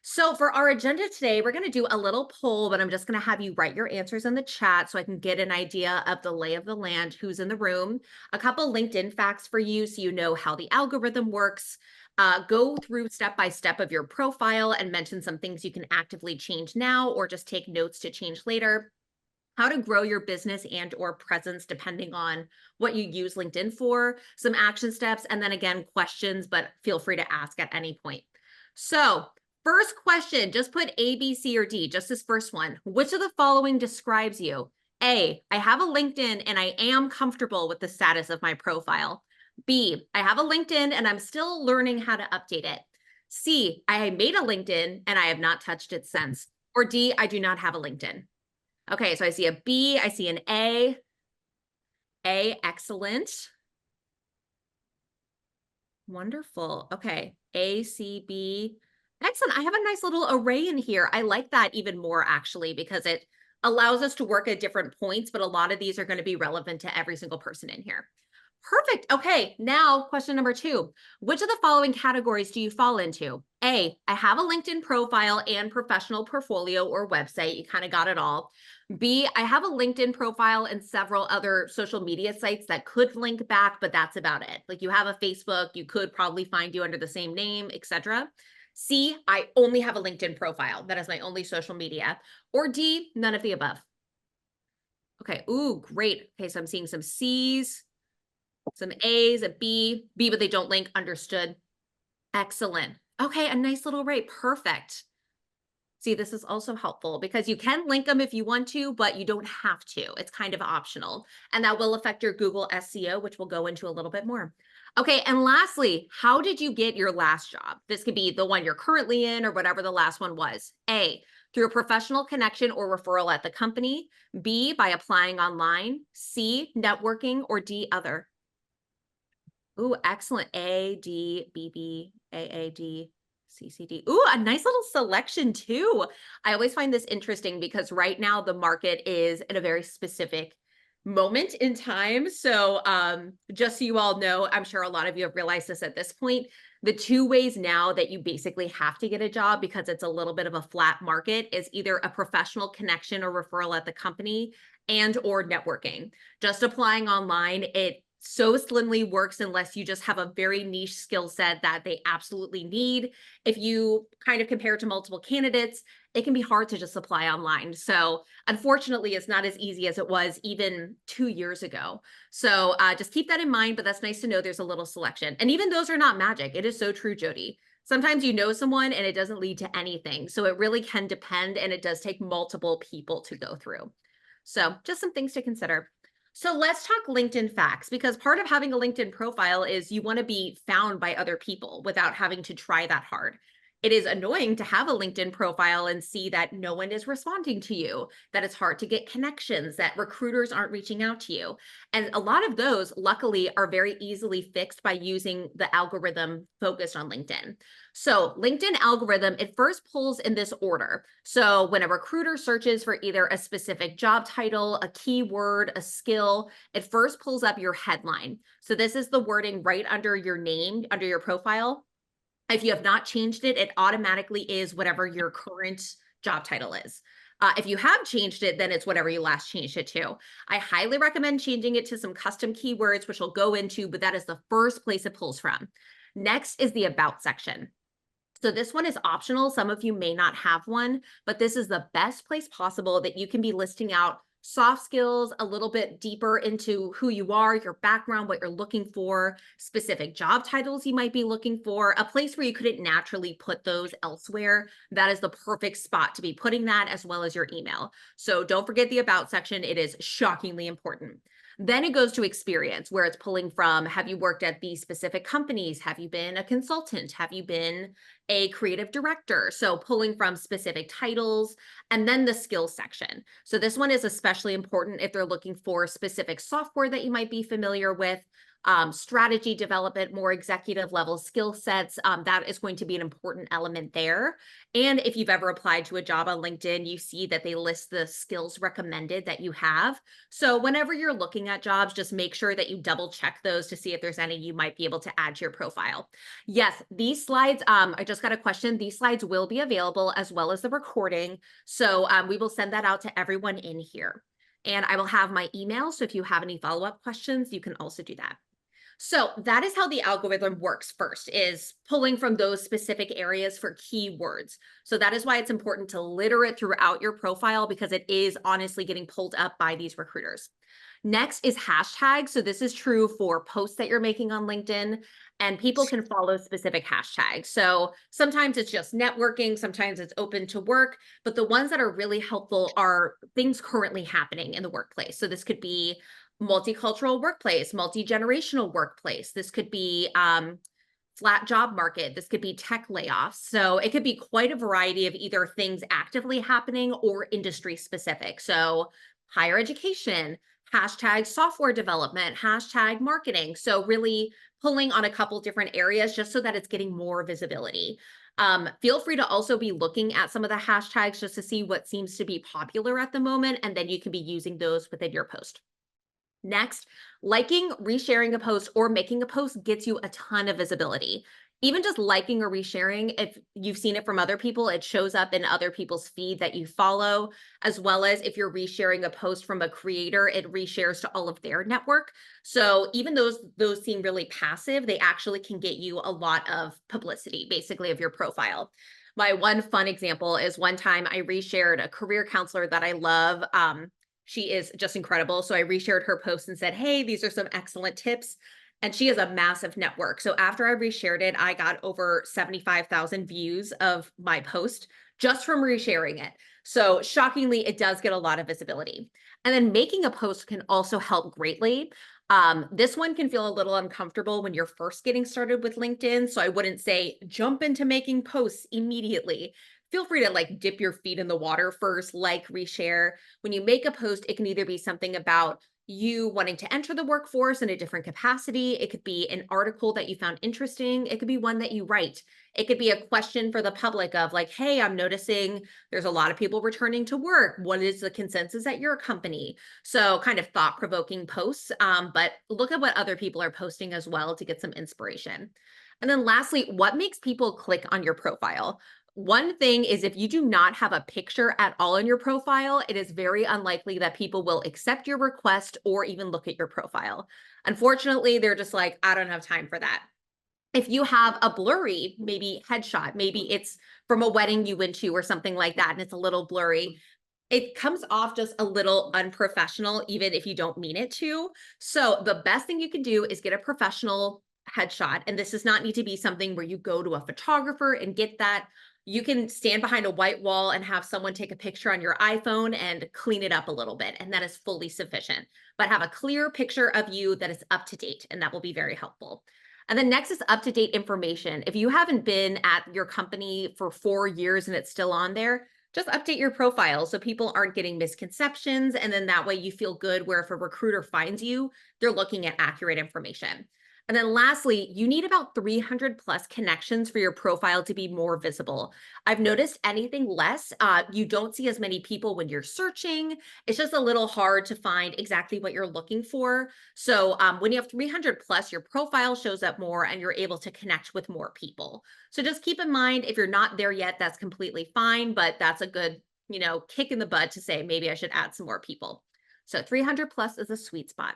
So for our agenda today, we're going to do a little poll, but I'm just going to have you write your answers in the chat so I can get an idea of the lay of the land, who's in the room. A couple LinkedIn facts for you so you know how the algorithm works. Go through step by step of your profile and mention some things you can actively change now or just take notes to change later. How to grow your business and or presence depending on what you use LinkedIn for, some action steps, and then again, questions, but feel free to ask at any point. So first question, just put A, B, C, or D, just this first one. Which of the following describes you? A, I have a LinkedIn and I am comfortable with the status of my profile. B, I have a LinkedIn and I'm still learning how to update it. C, I made a LinkedIn and I have not touched it since. Or D, I do not have a LinkedIn. Okay, so I see a B, I see an A. A, excellent. Wonderful. Okay, A, C, B. Excellent. I have a nice little array in here. I like that even more actually, because it allows us to work at different points, but a lot of these are going to be relevant to every single person in here. Perfect. Okay, now question number 2. Which of the following categories do you fall into? A, I have a LinkedIn profile and professional portfolio or website. You kind of got it all. B, I have a LinkedIn profile and several other social media sites that could link back, but that's about it. Like you have a Facebook, you could probably find you under the same name, etc. C, I only have a LinkedIn profile. That is my only social media. Or D, none of the above. Okay, ooh, great. Okay, so I'm seeing some C's, some A's, a B, but they don't link. Understood. Excellent. Okay, a nice little rate. Perfect. See, this is also helpful because you can link them if you want to, but you don't have to. It's kind of optional. And that will affect your Google SEO, which we'll go into a little bit more. Okay, and lastly, how did you get your last job? This could be the one you're currently in or whatever the last one was. A, through a professional connection or referral at the company. B, by applying online. C, networking. Or D, other. Ooh, excellent. A, D, B, B, A, D, C, C, D. Ooh, a nice little selection too. I always find this interesting because right now the market is in a very specific moment in time. So just so you all know, I'm sure a lot of you have realized this at this point. The two ways now that you basically have to get a job because it's a little bit of a flat market is either a professional connection or referral at the company and or networking. Just applying online, it so slimly works unless you just have a very niche skill set that they absolutely need. If you kind of compare to multiple candidates, it can be hard to just apply online. So unfortunately, it's not as easy as it was even 2 years ago. So just keep that in mind, but that's nice to know there's a little selection. And even those are not magic. It is so true, Jody. Sometimes you know someone and it doesn't lead to anything. So it really can depend, and it does take multiple people to go through. So just some things to consider. So let's talk LinkedIn facts, because part of having a LinkedIn profile is you want to be found by other people without having to try that hard. It is annoying to have a LinkedIn profile and see that no one is responding to you, that it's hard to get connections, that recruiters aren't reaching out to you. And a lot of those, luckily, are very easily fixed by using the algorithm focused on LinkedIn. So LinkedIn algorithm, it first pulls in this order. So when a recruiter searches for either a specific job title, a keyword, a skill, it first pulls up your headline. So this is the wording right under your name, under your profile. If you have not changed it, it automatically is whatever your current job title is. If you have changed it, then it's whatever you last changed it to. I highly recommend changing it to some custom keywords, which we'll go into, but that is the first place it pulls from. Next is the About section. So this one is optional. Some of you may not have one, but this is the best place possible that you can be listing out soft skills, a little bit deeper into who you are, your background, what you're looking for, specific job titles you might be looking for, a place where you couldn't naturally put those elsewhere. That is the perfect spot to be putting that, as well as your email. So don't forget the About section. It is shockingly important. Then it goes to experience, where it's pulling from, have you worked at these specific companies? Have you been a consultant? Have you been a creative director? So pulling from specific titles. And then the skills section. So this one is especially important if they're looking for specific software that you might be familiar with, strategy development, more executive level skill sets. That is going to be an important element there. And if you've ever applied to a job on LinkedIn, you see that they list the skills recommended that you have. So whenever you're looking at jobs, just make sure that you double check those to see if there's any you might be able to add to your profile. Yes, these slides, I just got a question. These slides will be available as well as the recording. So we will send that out to everyone in here. And I will have my email. So if you have any follow-up questions, you can also do that. So that is how the algorithm works first, is pulling from those specific areas for keywords. So that is why it's important to litter it throughout your profile, because it is honestly getting pulled up by these recruiters. Next is hashtags. So this is true for posts that you're making on LinkedIn, and people can follow specific hashtags. So sometimes it's just networking, sometimes it's open to work, but the ones that are really helpful are things currently happening in the workplace. So this could be multicultural workplace, multi-generational workplace. This could be flat job market. This could be tech layoffs. So it could be quite a variety of either things actively happening or industry specific. So higher education, hashtag software development, hashtag marketing. So really pulling on a couple different areas just so that it's getting more visibility. Feel free to also be looking at some of the hashtags just to see what seems to be popular at the moment, and then you can be using those within your post. Next, liking, resharing a post, or making a post gets you a ton of visibility. Even just liking or resharing, if you've seen it from other people, it shows up in other people's feed that you follow, as well as if you're resharing a post from a creator, it reshares to all of their network. So even those seem really passive, they actually can get you a lot of publicity, basically, of your profile. My one fun example is one time I reshared a career counselor that I love. She is just incredible. So I reshared her post and said, hey, these are some excellent tips. And she has a massive network. So after I reshared it, I got over 75,000 views of my post just from resharing it. So shockingly, it does get a lot of visibility. And then making a post can also help greatly. This one can feel a little uncomfortable when you're first getting started with LinkedIn. So I wouldn't say jump into making posts immediately. Feel free to like dip your feet in the water first, like reshare. When you make a post, it can either be something about you wanting to enter the workforce in a different capacity. It could be an article that you found interesting. It could be one that you write. It could be a question for the public of like, hey, I'm noticing there's a lot of people returning to work. What is the consensus at your company? So kind of thought-provoking posts, but look at what other people are posting as well to get some inspiration. And then lastly, what makes people click on your profile? One thing is, if you do not have a picture at all in your profile, it is very unlikely that people will accept your request or even look at your profile. Unfortunately, they're just like, I don't have time for that. If you have a blurry, maybe headshot, maybe it's from a wedding you went to or something like that, and it's a little blurry, it comes off just a little unprofessional, even if you don't mean it to. So the best thing you can do is get a professional headshot. And this does not need to be something where you go to a photographer and get that. You can stand behind a white wall and have someone take a picture on your iPhone and clean it up a little bit, and that is fully sufficient. But have a clear picture of you that is up to date, and that will be very helpful. And then next is up-to-date information. If you haven't been at your company for 4 years and it's still on there, just update your profile so people aren't getting misconceptions. And then that way you feel good where if a recruiter finds you, they're looking at accurate information. And then lastly, you need about 300 plus connections for your profile to be more visible. I've noticed anything less, you don't see as many people when you're searching. It's just a little hard to find exactly what you're looking for. So when you have 300 plus, your profile shows up more and you're able to connect with more people. So just keep in mind, if you're not there yet, that's completely fine, but that's a good, kick in the butt to say, maybe I should add some more people. So 300 plus is a sweet spot.